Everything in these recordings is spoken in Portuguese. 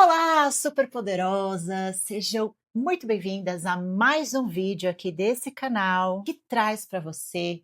Olá, superpoderosas! Sejam muito bem-vindas a mais um vídeo aqui desse canal que traz para você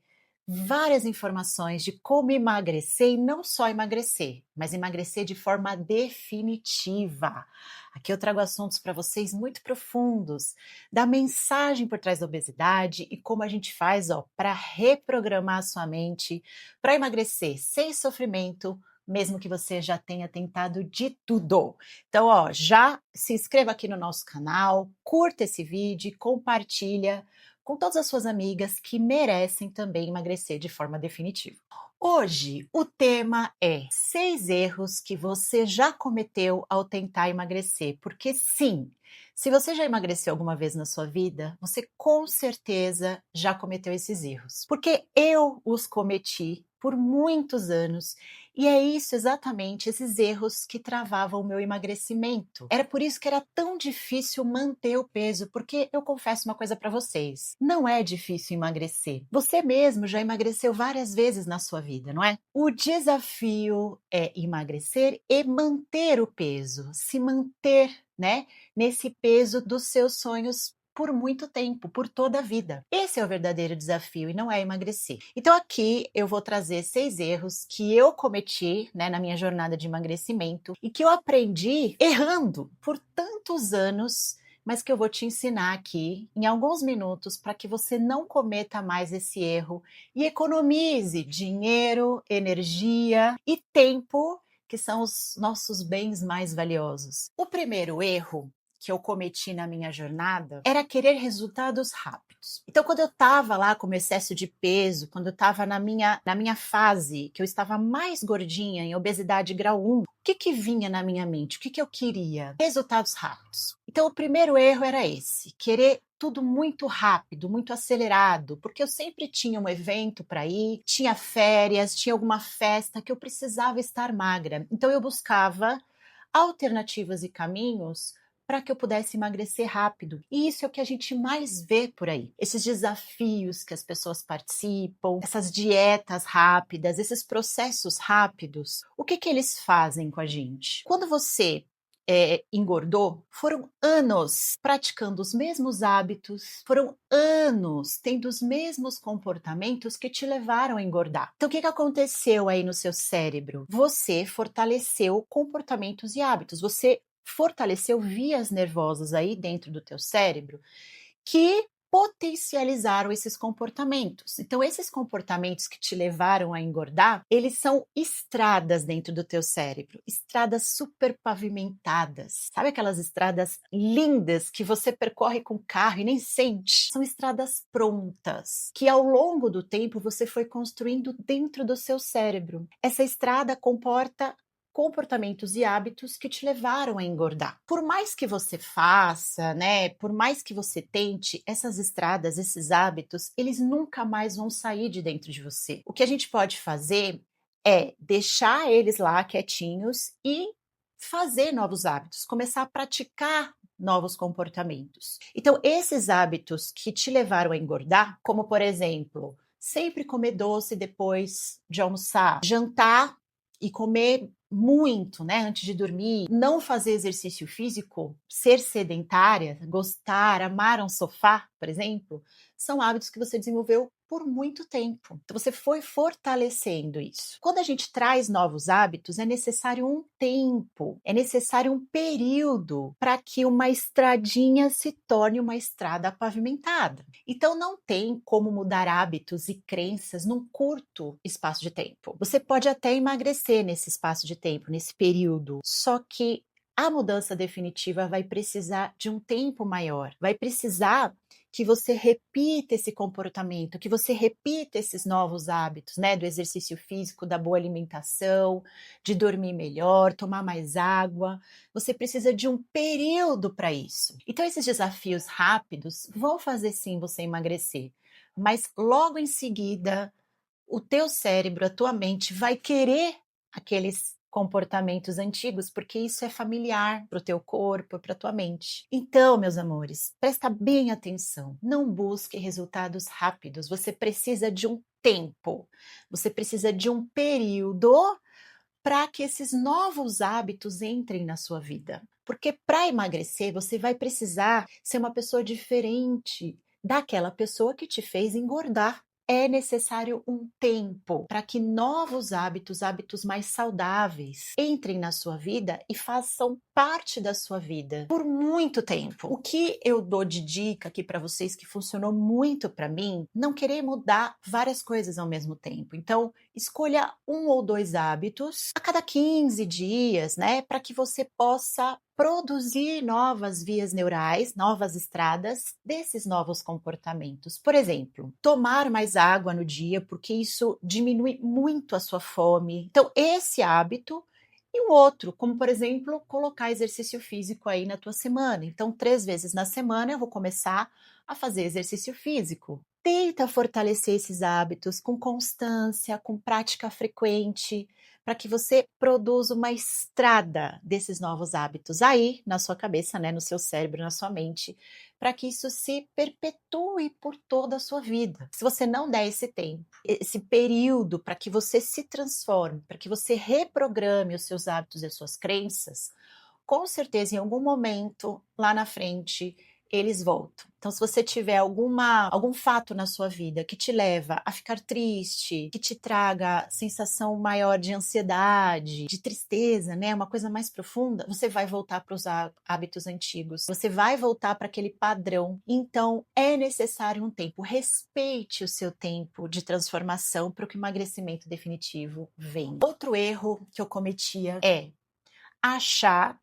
várias informações de como emagrecer e não só emagrecer, mas emagrecer de forma definitiva. Aqui eu trago assuntos para vocês muito profundos, da mensagem por trás da obesidade e como a gente faz, para reprogramar a sua mente para emagrecer sem sofrimento, mesmo que você já tenha tentado de tudo. Então, já se inscreva aqui no nosso canal, curta esse vídeo, compartilha com todas as suas amigas que merecem também emagrecer de forma definitiva. Hoje, o tema é 6 erros que você já cometeu ao tentar emagrecer, porque sim, se você já emagreceu alguma vez na sua vida, você com certeza já cometeu esses erros, porque eu os cometi por muitos anos e é isso exatamente, esses erros que travavam o meu emagrecimento. Era por isso que era tão difícil manter o peso, porque eu confesso uma coisa para vocês, não é difícil emagrecer. Você mesmo já emagreceu várias vezes na sua vida, não é? O desafio é emagrecer e manter o peso, se manter, né, nesse peso dos seus sonhos por muito tempo, por toda a vida. Esse é o verdadeiro desafio e não é emagrecer. Então aqui eu vou trazer 6 erros que eu cometi, né, na minha jornada de emagrecimento e que eu aprendi errando por tantos anos, mas que eu vou te ensinar aqui em alguns minutos para que você não cometa mais esse erro e economize dinheiro, energia e tempo, que são os nossos bens mais valiosos. O primeiro erro que eu cometi na minha jornada era querer resultados rápidos. Então, quando eu estava lá com o excesso de peso, quando eu estava na minha fase, que eu estava mais gordinha, em obesidade grau 1, o que vinha na minha mente? O que eu queria? Resultados rápidos. Então, o primeiro erro era esse, querer tudo muito rápido, muito acelerado, porque eu sempre tinha um evento para ir, tinha férias, tinha alguma festa que eu precisava estar magra. Então, eu buscava alternativas e caminhos para que eu pudesse emagrecer rápido. E isso é o que a gente mais vê por aí. Esses desafios que as pessoas participam, essas dietas rápidas, esses processos rápidos. O que eles fazem com a gente? Quando você engordou, foram anos praticando os mesmos hábitos, foram anos tendo os mesmos comportamentos que te levaram a engordar. Então, o que aconteceu aí no seu cérebro? Você fortaleceu comportamentos e hábitos, você fortaleceu vias nervosas aí dentro do teu cérebro que potencializaram esses comportamentos. Então, esses comportamentos que te levaram a engordar, eles são estradas dentro do teu cérebro, estradas super pavimentadas. Sabe aquelas estradas lindas que você percorre com o carro e nem sente? São estradas prontas, que ao longo do tempo você foi construindo dentro do seu cérebro. Essa estrada comporta comportamentos e hábitos que te levaram a engordar. Por mais que você faça, né, por mais que você tente, essas estradas, esses hábitos, eles nunca mais vão sair de dentro de você. O que a gente pode fazer é deixar eles lá quietinhos e fazer novos hábitos, começar a praticar novos comportamentos. Então, esses hábitos que te levaram a engordar, como por exemplo, sempre comer doce depois de almoçar, jantar e comer muito, né, antes de dormir, não fazer exercício físico, ser sedentária, gostar, amar um sofá, por exemplo, são hábitos que você desenvolveu por muito tempo. Então você foi fortalecendo isso. Quando a gente traz novos hábitos, é necessário um tempo, é necessário um período para que uma estradinha se torne uma estrada pavimentada. Então não tem como mudar hábitos e crenças num curto espaço de tempo. Você pode até emagrecer nesse espaço de tempo, nesse período, só que a mudança definitiva vai precisar de um tempo maior, vai precisar que você repita esse comportamento, que você repita esses novos hábitos, né? Do exercício físico, da boa alimentação, de dormir melhor, tomar mais água. Você precisa de um período para isso. Então, esses desafios rápidos vão fazer sim você emagrecer, mas logo em seguida, o teu cérebro, a tua mente vai querer aqueles comportamentos antigos, porque isso é familiar para o teu corpo, para a tua mente. Então, meus amores, presta bem atenção. Não busque resultados rápidos. Você precisa de um tempo. Você precisa de um período para que esses novos hábitos entrem na sua vida. Porque para emagrecer, você vai precisar ser uma pessoa diferente daquela pessoa que te fez engordar. É necessário um tempo para que novos hábitos, hábitos mais saudáveis, entrem na sua vida e façam parte da sua vida por muito tempo. O que eu dou de dica aqui para vocês que funcionou muito para mim, não querer mudar várias coisas ao mesmo tempo. Então, escolha 1 ou 2 hábitos a cada 15 dias, né, para que você possa produzir novas vias neurais, novas estradas desses novos comportamentos. Por exemplo, tomar mais água no dia, porque isso diminui muito a sua fome. Então, esse hábito e um outro, como por exemplo, colocar exercício físico aí na tua semana. Então, 3 vezes na semana eu vou começar a fazer exercício físico. Tenta fortalecer esses hábitos com constância, com prática frequente, para que você produza uma estrada desses novos hábitos aí na sua cabeça, né, no seu cérebro, na sua mente, para que isso se perpetue por toda a sua vida. Se você não der esse tempo, esse período para que você se transforme, para que você reprograme os seus hábitos e as suas crenças, com certeza em algum momento lá na frente eles voltam. Então, se você tiver algum fato na sua vida que te leva a ficar triste, que te traga sensação maior de ansiedade, de tristeza, né, uma coisa mais profunda, você vai voltar para os hábitos antigos. Você vai voltar para aquele padrão. Então, é necessário um tempo. Respeite o seu tempo de transformação para que o emagrecimento definitivo venha. Outro erro que eu cometia é achar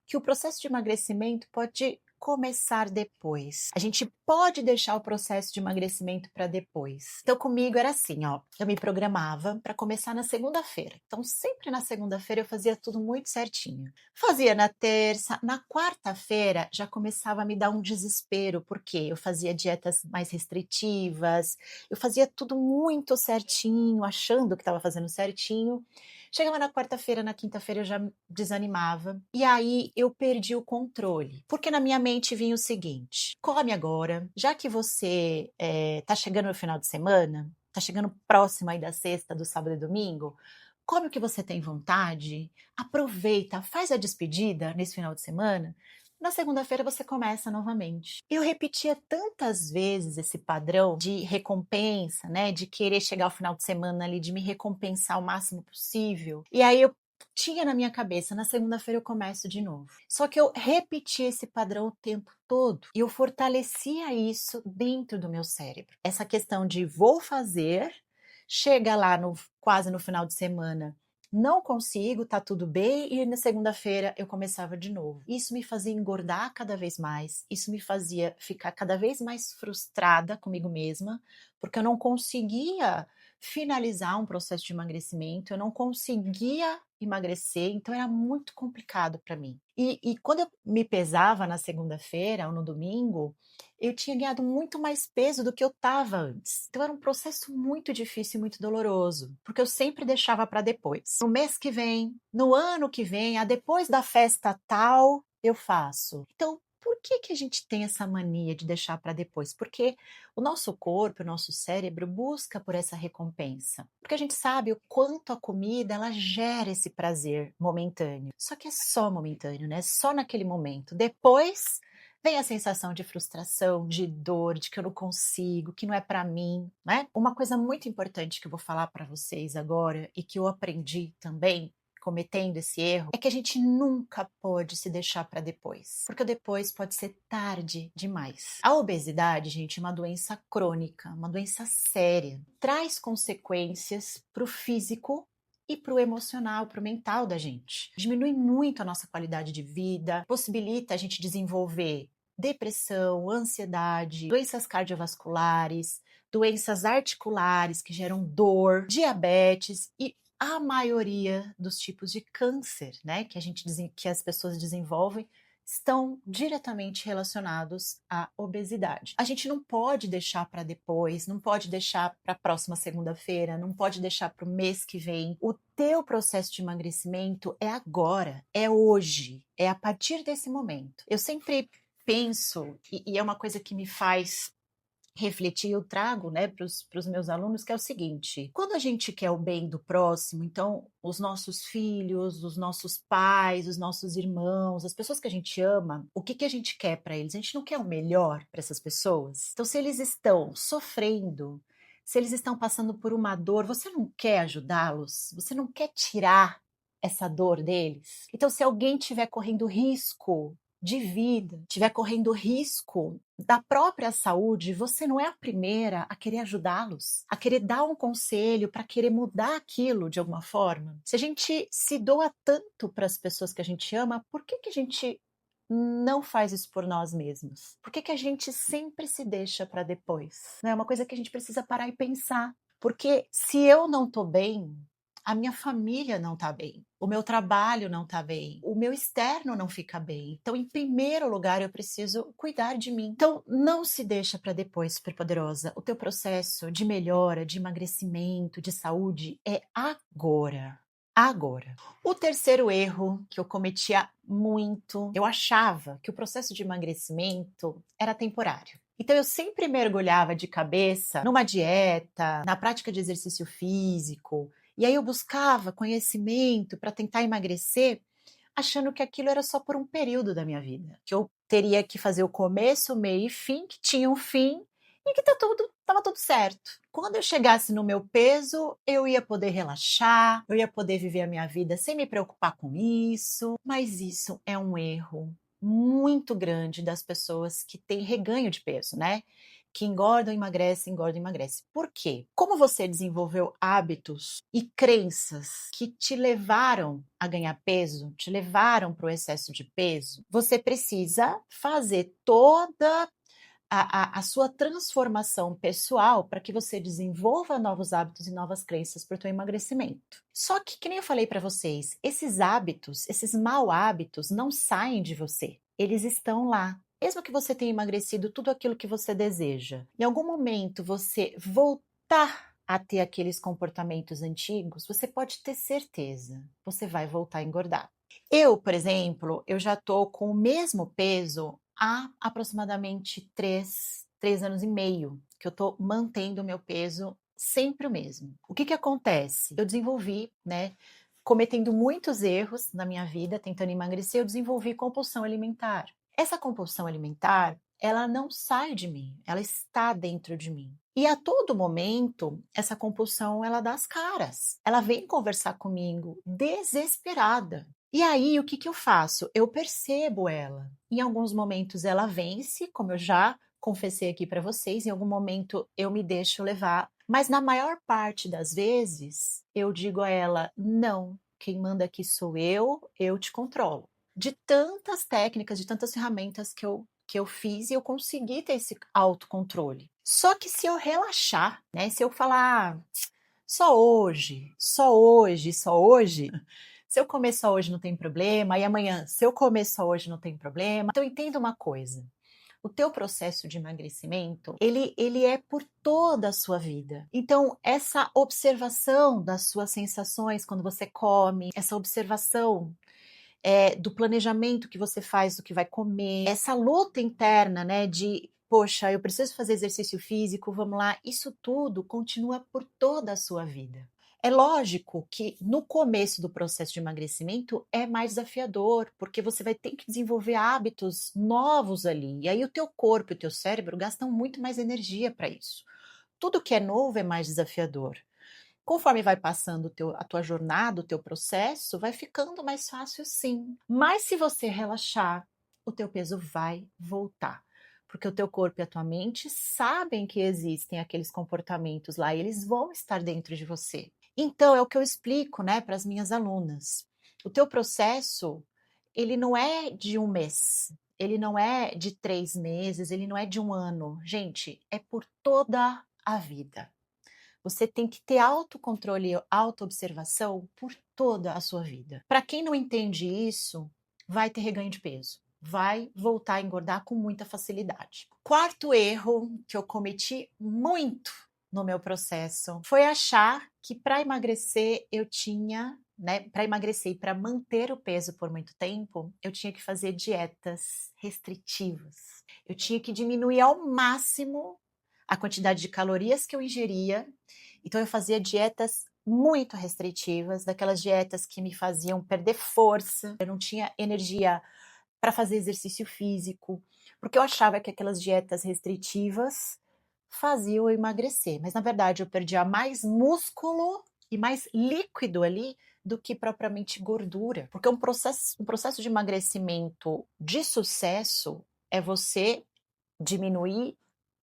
que o processo de emagrecimento pode começar depois. A gente pode deixar o processo de emagrecimento para depois. Então, comigo era assim, ó, eu me programava para começar na segunda-feira. Então, sempre na segunda-feira eu fazia tudo muito certinho. Fazia na terça, na quarta-feira já começava a me dar um desespero, porque eu fazia dietas mais restritivas, eu fazia tudo muito certinho, achando que estava fazendo certinho. Chegava na quarta-feira, na quinta-feira eu já desanimava. E aí eu perdi o controle. Porque na minha mente vinha o seguinte: come agora, já que você tá chegando no final de semana, tá chegando próximo aí da sexta, do sábado e domingo, come o que você tem vontade, aproveita, faz a despedida nesse final de semana. Na segunda-feira você começa novamente. Eu repetia tantas vezes esse padrão de recompensa, né? De querer chegar ao final de semana ali, de me recompensar o máximo possível. E aí eu tinha na minha cabeça, na segunda-feira eu começo de novo. Só que eu repetia esse padrão o tempo todo e eu fortalecia isso dentro do meu cérebro. Essa questão de vou fazer, chega lá quase no final de semana, não consigo, tá tudo bem, e na segunda-feira eu começava de novo. Isso me fazia engordar cada vez mais, isso me fazia ficar cada vez mais frustrada comigo mesma, porque eu não conseguia finalizar um processo de emagrecimento, eu não conseguia emagrecer, então era muito complicado para mim. E quando eu me pesava na segunda-feira ou no domingo, eu tinha ganhado muito mais peso do que eu estava antes. Então era um processo muito difícil e muito doloroso, porque eu sempre deixava para depois. No mês que vem, no ano que vem, depois da festa tal, eu faço. Então, por que que a gente tem essa mania de deixar para depois? Porque o nosso corpo, o nosso cérebro busca por essa recompensa. Porque a gente sabe o quanto a comida ela gera esse prazer momentâneo. Só que é só momentâneo, né? Só naquele momento. Depois vem a sensação de frustração, de dor, de que eu não consigo, que não é para mim, né? Uma coisa muito importante que eu vou falar para vocês agora e que eu aprendi também cometendo esse erro é que a gente nunca pode se deixar para depois, porque o depois pode ser tarde demais. A obesidade, gente, é uma doença crônica, uma doença séria, traz consequências para o físico e para o emocional, para o mental da gente. Diminui muito a nossa qualidade de vida, possibilita a gente desenvolver depressão, ansiedade, doenças cardiovasculares, doenças articulares que geram dor, diabetes e a maioria dos tipos de câncer, né, que as pessoas desenvolvem estão diretamente relacionados à obesidade. A gente não pode deixar para depois, não pode deixar para a próxima segunda-feira, não pode deixar para o mês que vem. O teu processo de emagrecimento é agora, é hoje, é a partir desse momento. Eu sempre penso, e é uma coisa que me faz refletir, eu trago, né, para os meus alunos, que é o seguinte: quando a gente quer o bem do próximo, então os nossos filhos, os nossos pais, os nossos irmãos, as pessoas que a gente ama, o que que a gente quer para eles? A gente não quer o melhor para essas pessoas? Então, se eles estão sofrendo, se eles estão passando por uma dor, você não quer ajudá-los? Você não quer tirar essa dor deles? Então, se alguém estiver correndo risco de vida, estiver correndo risco da própria saúde, você não é a primeira a querer ajudá-los, a querer dar um conselho para querer mudar aquilo de alguma forma. Se a gente se doa tanto para as pessoas que a gente ama, por que que a gente não faz isso por nós mesmos? Por que que a gente sempre se deixa para depois? Não é uma coisa que a gente precisa parar e pensar. Porque se eu não estou bem, a minha família não está bem, o meu trabalho não está bem, o meu externo não fica bem. Então, em primeiro lugar, eu preciso cuidar de mim. Então, não se deixa para depois, superpoderosa. O teu processo de melhora, de emagrecimento, de saúde é agora. Agora. O terceiro erro que eu cometia muito, eu achava que o processo de emagrecimento era temporário. Então eu sempre mergulhava de cabeça numa dieta, na prática de exercício físico, e aí eu buscava conhecimento para tentar emagrecer, achando que aquilo era só por um período da minha vida, que eu teria que fazer o começo, o meio e fim, que tinha um fim e que estava tudo certo. Quando eu chegasse no meu peso, eu ia poder relaxar, eu ia poder viver a minha vida sem me preocupar com isso, mas isso é um erro muito grande das pessoas que têm reganho de peso, né? Que engordam, emagrecem, engordam, emagrecem. Por quê? Como você desenvolveu hábitos e crenças que te levaram a ganhar peso, te levaram para o excesso de peso, você precisa fazer toda a sua transformação pessoal para que você desenvolva novos hábitos e novas crenças para o teu emagrecimento. Só que nem eu falei para vocês, esses hábitos, esses mau hábitos não saem de você. Eles estão lá. Mesmo que você tenha emagrecido tudo aquilo que você deseja, em algum momento você voltar a ter aqueles comportamentos antigos, você pode ter certeza, você vai voltar a engordar. Eu, por exemplo, eu já tô com o mesmo peso há aproximadamente 3 anos e meio, que eu tô mantendo o meu peso sempre o mesmo. O que que acontece? Eu desenvolvi, né, cometendo muitos erros na minha vida, tentando emagrecer, eu desenvolvi compulsão alimentar. Essa compulsão alimentar, ela não sai de mim, ela está dentro de mim. E a todo momento, essa compulsão, ela dá as caras. Ela vem conversar comigo desesperada. E aí, o que que eu faço? Eu percebo ela. Em alguns momentos ela vence, como eu já confessei aqui para vocês, em algum momento eu me deixo levar, mas na maior parte das vezes eu digo a ela: não, quem manda aqui sou eu te controlo. De tantas técnicas, de tantas ferramentas que eu fiz e eu consegui ter esse autocontrole. Só que se eu relaxar, né? Se eu falar, só hoje, só hoje, só hoje. Se eu comer só hoje não tem problema, e amanhã, se eu comer só hoje não tem problema. Então entenda uma coisa, o teu processo de emagrecimento, ele é por toda a sua vida. Então, essa observação das suas sensações quando você come, essa observação do planejamento que você faz do que vai comer, essa luta interna, né, de poxa, eu preciso fazer exercício físico, vamos lá, isso tudo continua por toda a sua vida. É lógico que no começo do processo de emagrecimento é mais desafiador, porque você vai ter que desenvolver hábitos novos ali, e aí o teu corpo e o teu cérebro gastam muito mais energia para isso. Tudo que é novo é mais desafiador. Conforme vai passando a tua jornada, o teu processo, vai ficando mais fácil sim. Mas se você relaxar, o teu peso vai voltar. Porque o teu corpo e a tua mente sabem que existem aqueles comportamentos lá e eles vão estar dentro de você. Então, é o que eu explico, né, para as minhas alunas. O teu processo, ele não é de um mês, ele não é de 3 meses, ele não é de um ano. Gente, é por toda a vida. Você tem que ter autocontrole e autoobservação por toda a sua vida. Para quem não entende isso, vai ter reganho de peso. Vai voltar a engordar com muita facilidade. Quarto erro que eu cometi muito no meu processo foi achar que para emagrecer eu tinha, né, para emagrecer e para manter o peso por muito tempo, eu tinha que fazer dietas restritivas. Eu tinha que diminuir ao máximo a quantidade de calorias que eu ingeria. Então eu fazia dietas muito restritivas, daquelas dietas que me faziam perder força, eu não tinha energia para fazer exercício físico, porque eu achava que aquelas dietas restritivas faziam eu emagrecer, mas na verdade eu perdia mais músculo e mais líquido ali do que propriamente gordura, porque um processo de emagrecimento de sucesso é você diminuir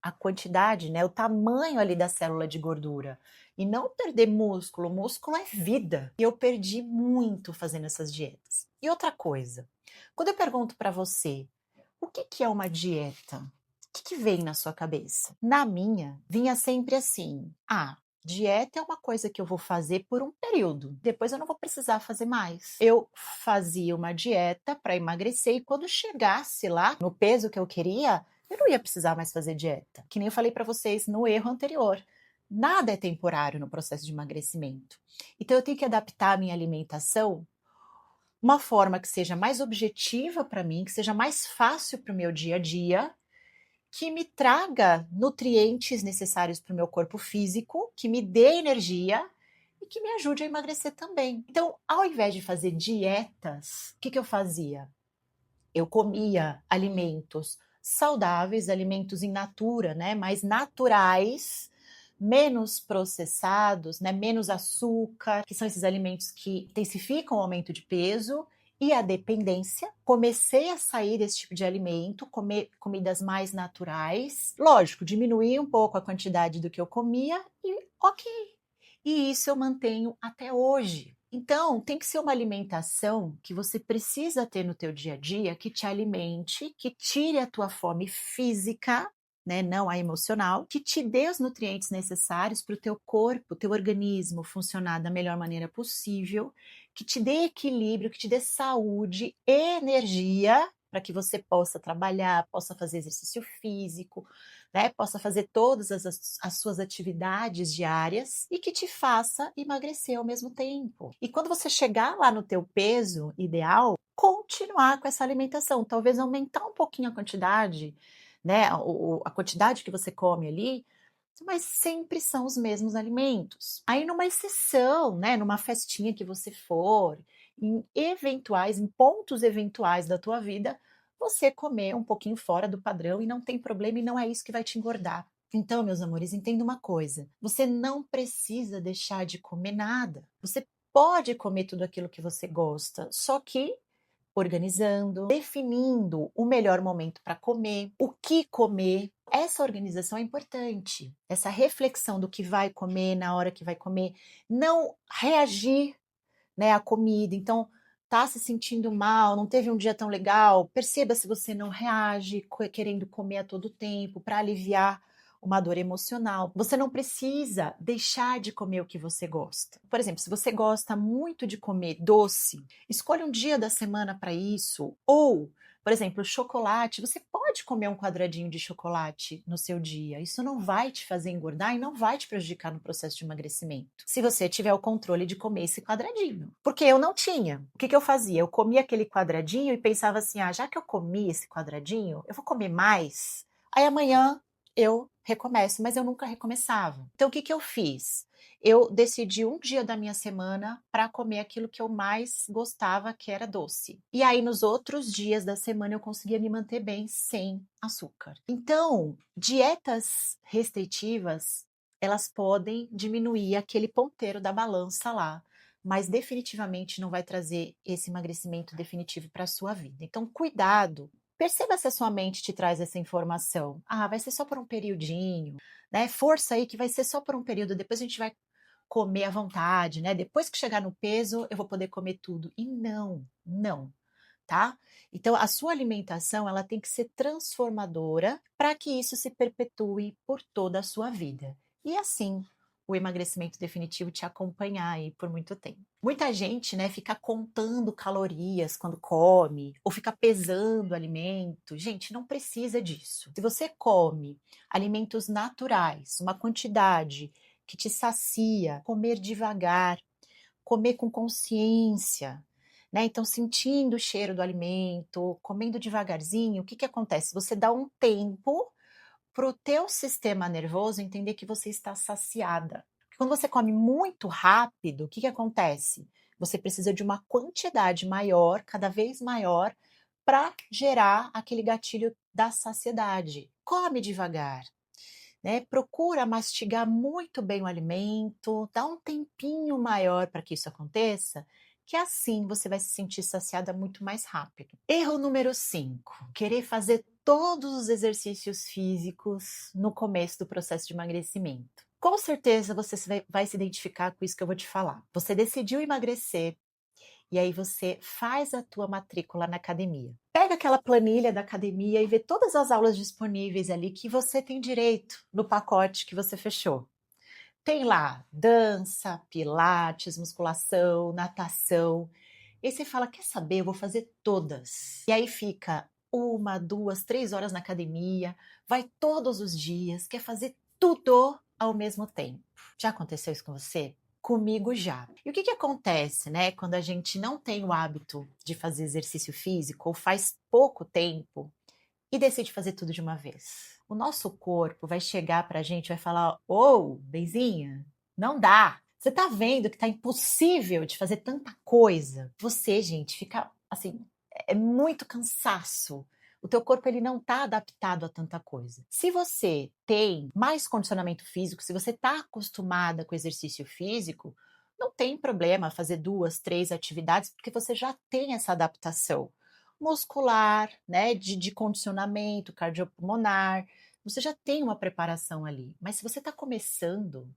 a quantidade, né, o tamanho ali da célula de gordura e não perder músculo. Músculo é vida. E eu perdi muito fazendo essas dietas. E outra coisa, quando eu pergunto para você, o que que é uma dieta? O que que vem na sua cabeça? Na minha, vinha sempre assim: ah, dieta é uma coisa que eu vou fazer por um período, depois eu não vou precisar fazer mais. Eu fazia uma dieta para emagrecer e quando chegasse lá no peso que eu queria, eu não ia precisar mais fazer dieta. Que nem eu falei para vocês no erro anterior. Nada é temporário no processo de emagrecimento. Então eu tenho que adaptar a minha alimentação uma forma que seja mais objetiva para mim, que seja mais fácil para o meu dia a dia, que me traga nutrientes necessários para o meu corpo físico, que me dê energia e que me ajude a emagrecer também. Então, ao invés de fazer dietas, o que que eu fazia? Eu comia alimentos saudáveis, alimentos in natura, né, mais naturais, menos processados, né, menos açúcar, que são esses alimentos que intensificam o aumento de peso e a dependência. Comecei a sair desse tipo de alimento, comer comidas mais naturais. Lógico, diminuir um pouco a quantidade do que eu comia e ok. E isso eu mantenho até hoje. Então, tem que ser uma alimentação que você precisa ter no teu dia a dia, que te alimente, que tire a tua fome física, né, não a emocional, que te dê os nutrientes necessários para o teu corpo, teu organismo funcionar da melhor maneira possível, que te dê equilíbrio, que te dê saúde, energia, para que você possa trabalhar, possa fazer exercício físico, né, possa fazer todas as suas atividades diárias e que te faça emagrecer ao mesmo tempo. E quando você chegar lá no teu peso ideal, continuar com essa alimentação, talvez aumentar um pouquinho a quantidade, né, a quantidade que você come ali, mas sempre são os mesmos alimentos. Aí numa exceção, né, numa festinha que você for, em pontos eventuais da tua vida, você comer um pouquinho fora do padrão e não tem problema e não é isso que vai te engordar. Então, meus amores, entenda uma coisa: você não precisa deixar de comer nada. Você pode comer tudo aquilo que você gosta, só que organizando, definindo o melhor momento para comer, o que comer. Essa organização é importante. Essa reflexão do que vai comer na hora que vai comer, não reagir, né, à comida. Então, tá se sentindo mal, não teve um dia tão legal, perceba se você não reage querendo comer a todo tempo para aliviar uma dor emocional. Você não precisa deixar de comer o que você gosta. Por exemplo, se você gosta muito de comer doce, escolha um dia da semana para isso. Ou, por exemplo, chocolate. Você pode comer um quadradinho de chocolate no seu dia. Isso não vai te fazer engordar e não vai te prejudicar no processo de emagrecimento. Se você tiver o controle de comer esse quadradinho. Porque eu não tinha. O que que eu fazia? Eu comia aquele quadradinho e pensava assim: ah, já que eu comi esse quadradinho, eu vou comer mais. Aí amanhã eu recomeço, mas eu nunca recomeçava. Então o que que eu fiz? Eu decidi um dia da minha semana para comer aquilo que eu mais gostava, que era doce. E aí nos outros dias da semana eu conseguia me manter bem sem açúcar. Então, dietas restritivas, elas podem diminuir aquele ponteiro da balança lá, mas definitivamente não vai trazer esse emagrecimento definitivo para a sua vida. Então, cuidado. Perceba se a sua mente te traz essa informação. Ah, vai ser só por um periodinho, né? Força aí que vai ser só por um período, depois a gente vai comer à vontade, né? Depois que chegar no peso, eu vou poder comer tudo. E não, não, tá? Então, a sua alimentação, ela tem que ser transformadora para que isso se perpetue por toda a sua vida. E assim, o emagrecimento definitivo te acompanhar aí por muito tempo. Muita gente, né, fica contando calorias quando come, ou fica pesando alimento. Gente, não precisa disso. Se você come alimentos naturais, uma quantidade que te sacia, comer devagar, comer com consciência, né? Então, sentindo o cheiro do alimento, comendo devagarzinho, o que que acontece? Você dá um tempo para o teu sistema nervoso entender que você está saciada. Porque quando você come muito rápido, o que que acontece? Você precisa de uma quantidade maior, cada vez maior, para gerar aquele gatilho da saciedade. Come devagar, né? Procura mastigar muito bem o alimento, dá um tempinho maior para que isso aconteça, que assim você vai se sentir saciada muito mais rápido. Erro número 5: querer fazer todos os exercícios físicos no começo do processo de emagrecimento. Com certeza você vai se identificar com isso que eu vou te falar. Você decidiu emagrecer, e aí você faz a tua matrícula na academia. Pega aquela planilha da academia e vê todas as aulas disponíveis ali que você tem direito no pacote que você fechou. Tem lá dança, pilates, musculação, natação. E aí você fala: quer saber? Eu vou fazer todas. E aí fica 1, 2, 3 horas na academia, vai todos os dias, quer fazer tudo ao mesmo tempo. Já aconteceu isso com você? Comigo já. E o que que acontece, né, quando a gente não tem o hábito de fazer exercício físico ou faz pouco tempo e decide fazer tudo de uma vez? O nosso corpo vai chegar pra gente e vai falar: "Ô, benzinha, não dá. Você tá vendo que tá impossível de fazer tanta coisa?". Você, gente, fica assim, é muito cansaço. O teu corpo ele não tá adaptado a tanta coisa. Se você tem mais condicionamento físico, se você tá acostumada com exercício físico, não tem problema fazer 2, 3 atividades, porque você já tem essa adaptação muscular, né, de condicionamento cardiopulmonar, você já tem uma preparação ali. Mas se você está começando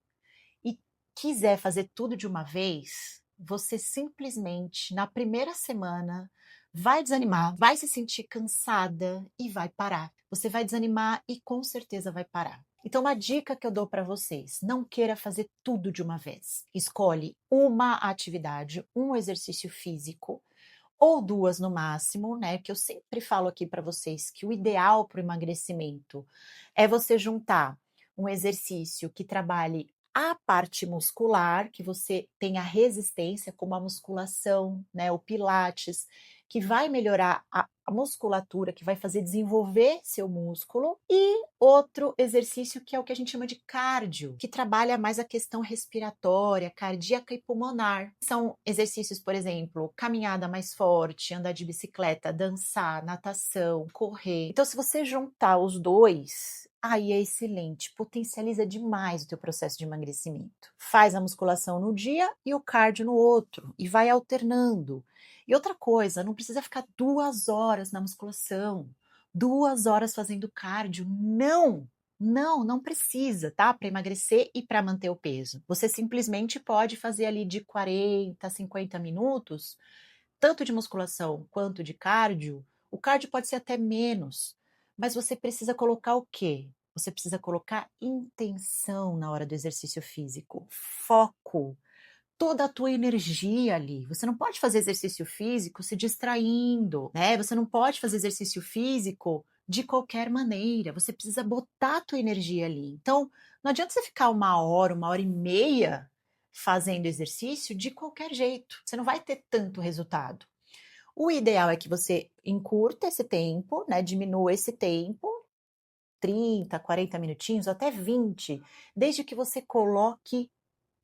e quiser fazer tudo de uma vez, você simplesmente, na primeira semana, vai desanimar, vai se sentir cansada e vai parar. Você vai desanimar e com certeza vai parar. Então, uma dica que eu dou para vocês: não queira fazer tudo de uma vez. Escolhe uma atividade, um exercício físico ou 2 no máximo, né, que eu sempre falo aqui para vocês que o ideal para o emagrecimento é você juntar um exercício que trabalhe a parte muscular, que você tenha resistência, como a musculação, né, o pilates, que vai melhorar a musculatura, que vai fazer desenvolver seu músculo, e outro exercício que é o que a gente chama de cardio, que trabalha mais a questão respiratória, cardíaca e pulmonar. São exercícios, por exemplo, caminhada mais forte, andar de bicicleta, dançar, natação, correr. Então, se você juntar os dois, aí é excelente, potencializa demais o teu processo de emagrecimento. Faz a musculação no dia e o cardio no outro, e vai alternando. E outra coisa, não precisa ficar 2 horas na musculação, 2 horas fazendo cardio. Não! Não, não precisa, tá? Para emagrecer e para manter o peso. Você simplesmente pode fazer ali de 40 a 50 minutos, tanto de musculação quanto de cardio. O cardio pode ser até menos, mas você precisa colocar o quê? Você precisa colocar intenção na hora do exercício físico, foco, toda a tua energia ali. Você não pode fazer exercício físico se distraindo, né? Você não pode fazer exercício físico de qualquer maneira. Você precisa botar a tua energia ali. Então, não adianta você ficar 1 hora e meia fazendo exercício de qualquer jeito. Você não vai ter tanto resultado. O ideal é que você encurta esse tempo, né? Diminua esse tempo, 30, 40 minutinhos, até 20, desde que você coloque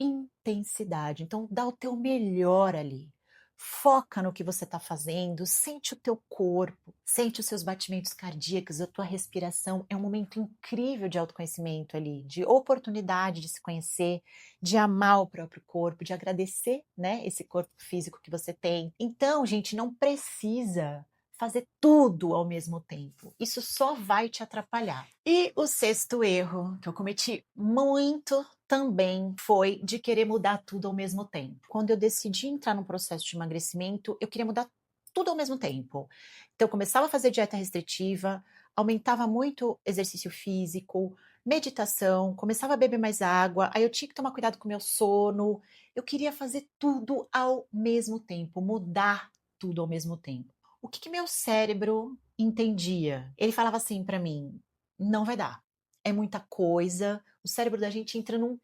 intensidade. Então, dá o teu melhor ali. Foca no que você está fazendo, sente o teu corpo, sente os seus batimentos cardíacos, a tua respiração. É um momento incrível de autoconhecimento ali, de oportunidade de se conhecer, de amar o próprio corpo, de agradecer, né, esse corpo físico que você tem. Então, gente, não precisa fazer tudo ao mesmo tempo. Isso só vai te atrapalhar. E o sexto erro que eu cometi muito também foi de querer mudar tudo ao mesmo tempo. Quando eu decidi entrar num processo de emagrecimento, eu queria mudar tudo ao mesmo tempo. Então, eu começava a fazer dieta restritiva, aumentava muito exercício físico, meditação, começava a beber mais água, aí eu tinha que tomar cuidado com o meu sono. Eu queria fazer tudo ao mesmo tempo, mudar tudo ao mesmo tempo. O que que meu cérebro entendia? Ele falava assim para mim: não vai dar, é muita coisa, o cérebro da gente entra num,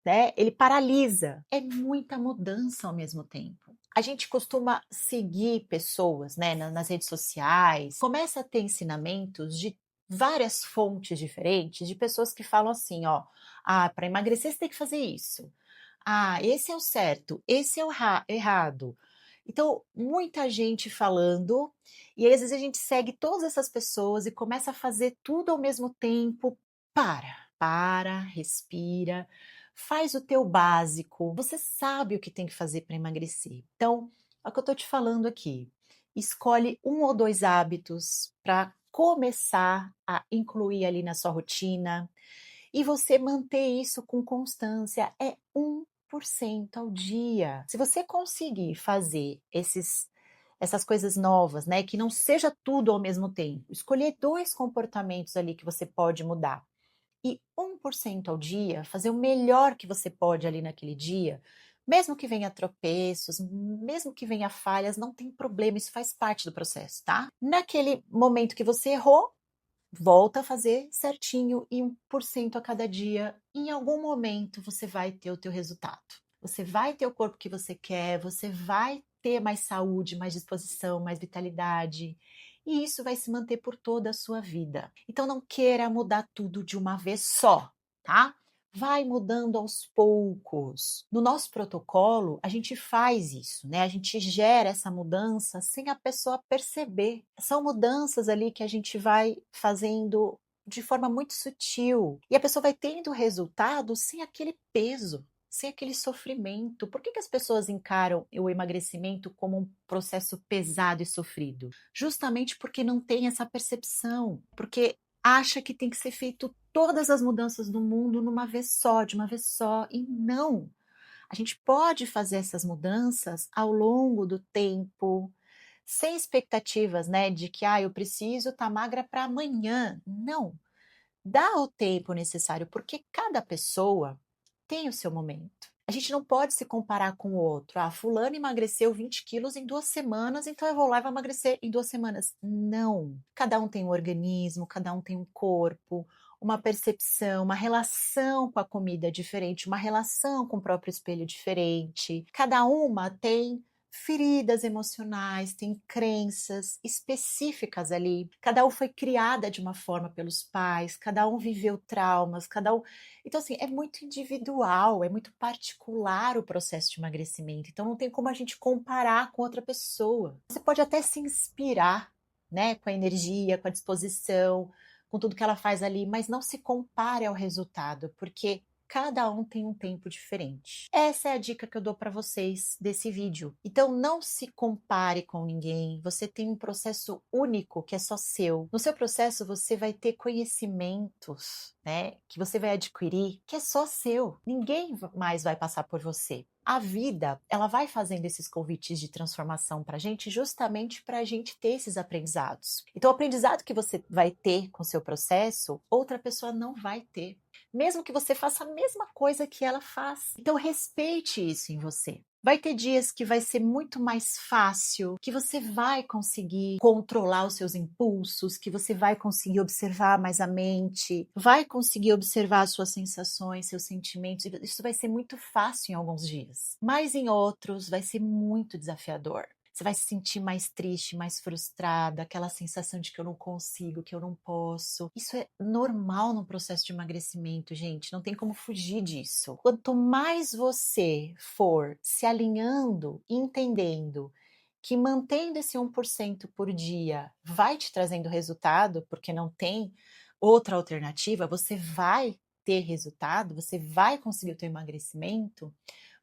né, ele paralisa. É muita mudança ao mesmo tempo. A gente costuma seguir pessoas, né, nas redes sociais, começa a ter ensinamentos de várias fontes diferentes de pessoas que falam assim, ó: "Ah, para emagrecer você tem que fazer isso. Ah, esse é o certo, esse é o errado". Então, muita gente falando, e aí às vezes a gente segue todas essas pessoas e começa a fazer tudo ao mesmo tempo. Para, respira, faz o teu básico. Você sabe o que tem que fazer para emagrecer. Então, é o que eu estou te falando aqui. Escolhe um ou 2 hábitos para começar a incluir ali na sua rotina, e você manter isso com constância, é 1% ao dia. Se você conseguir fazer essas coisas novas, né, que não seja tudo ao mesmo tempo, escolher 2 comportamentos ali que você pode mudar, e 1% ao dia, fazer o melhor que você pode ali naquele dia, mesmo que venha tropeços, mesmo que venha falhas, não tem problema, isso faz parte do processo, tá? Naquele momento que você errou, volta a fazer certinho e 1% a cada dia. Em algum momento você vai ter o teu resultado. Você vai ter o corpo que você quer, você vai ter mais saúde, mais disposição, mais vitalidade. E isso vai se manter por toda a sua vida. Então não queira mudar tudo de uma vez só, tá? Vai mudando aos poucos. No nosso protocolo, a gente faz isso, né? A gente gera essa mudança sem a pessoa perceber. São mudanças ali que a gente vai fazendo de forma muito sutil. E a pessoa vai tendo resultado sem aquele peso, sem aquele sofrimento. Por que que as pessoas encaram o emagrecimento como um processo pesado e sofrido? Justamente porque não tem essa percepção, porque acha que tem que ser feito todas as mudanças do mundo numa vez só, de uma vez só, e não. A gente pode fazer essas mudanças ao longo do tempo, sem expectativas, né, de que eu preciso estar magra para amanhã. Não. Dá o tempo necessário, porque cada pessoa tem o seu momento. A gente não pode se comparar com o outro. Ah, fulano emagreceu 20 quilos em 2 semanas, então eu vou lá e vou emagrecer em 2 semanas. Não. Cada um tem um organismo, cada um tem um corpo, uma percepção, uma relação com a comida diferente, uma relação com o próprio espelho diferente. Cada uma tem feridas emocionais, tem crenças específicas ali. Cada um foi criada de uma forma pelos pais, cada um viveu traumas, cada um. Então, assim, é muito individual, é muito particular o processo de emagrecimento. Então, não tem como a gente comparar com outra pessoa. Você pode até se inspirar, né, com a energia, com a disposição, com tudo que ela faz ali, mas não se compare ao resultado, porque cada um tem um tempo diferente. Essa é a dica que eu dou para vocês desse vídeo. Então não se compare com ninguém. Você tem um processo único que é só seu. No seu processo você vai ter conhecimentos, né, que você vai adquirir, que é só seu. Ninguém mais vai passar por você. A vida, ela vai fazendo esses convites de transformação para a gente, justamente para a gente ter esses aprendizados. Então, o aprendizado que você vai ter com o seu processo, outra pessoa não vai ter, mesmo que você faça a mesma coisa que ela faz. Então, respeite isso em você. Vai ter dias que vai ser muito mais fácil, que você vai conseguir controlar os seus impulsos, que você vai conseguir observar mais a mente, vai conseguir observar as suas sensações, seus sentimentos. Isso vai ser muito fácil em alguns dias, mas em outros vai ser muito desafiador. Você vai se sentir mais triste, mais frustrada, aquela sensação de que eu não consigo, que eu não posso. Isso é normal no processo de emagrecimento, gente. Não tem como fugir disso. Quanto mais você for se alinhando e entendendo que mantendo esse 1% por dia vai te trazendo resultado, porque não tem outra alternativa, você vai ter resultado, você vai conseguir o teu emagrecimento,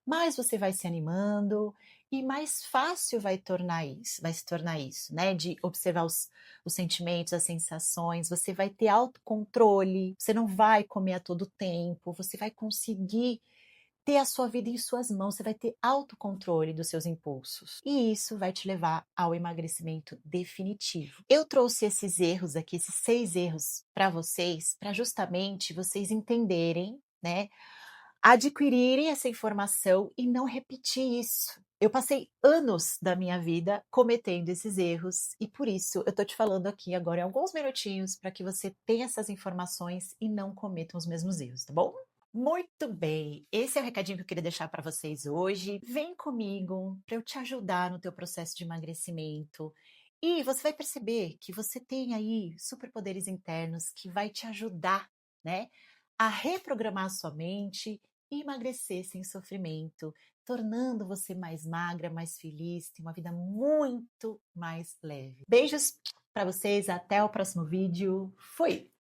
mais você vai se animando e mais fácil vai se tornar isso, né? De observar os sentimentos, as sensações, você vai ter autocontrole, você não vai comer a todo tempo, você vai conseguir ter a sua vida em suas mãos, você vai ter autocontrole dos seus impulsos. E isso vai te levar ao emagrecimento definitivo. Eu trouxe esses erros aqui, esses 6 erros para vocês, para justamente vocês entenderem, né? Adquirirem essa informação e não repetir isso. Eu passei anos da minha vida cometendo esses erros e por isso eu tô te falando aqui agora em alguns minutinhos para que você tenha essas informações e não cometam os mesmos erros, tá bom? Muito bem, esse é o recadinho que eu queria deixar para vocês hoje. Vem comigo para eu te ajudar no teu processo de emagrecimento E você vai perceber que você tem aí superpoderes internos que vai te ajudar, né, a reprogramar a sua mente e emagrecer sem sofrimento, tornando você mais magra, mais feliz, ter uma vida muito mais leve. Beijos para vocês, até o próximo vídeo. Fui!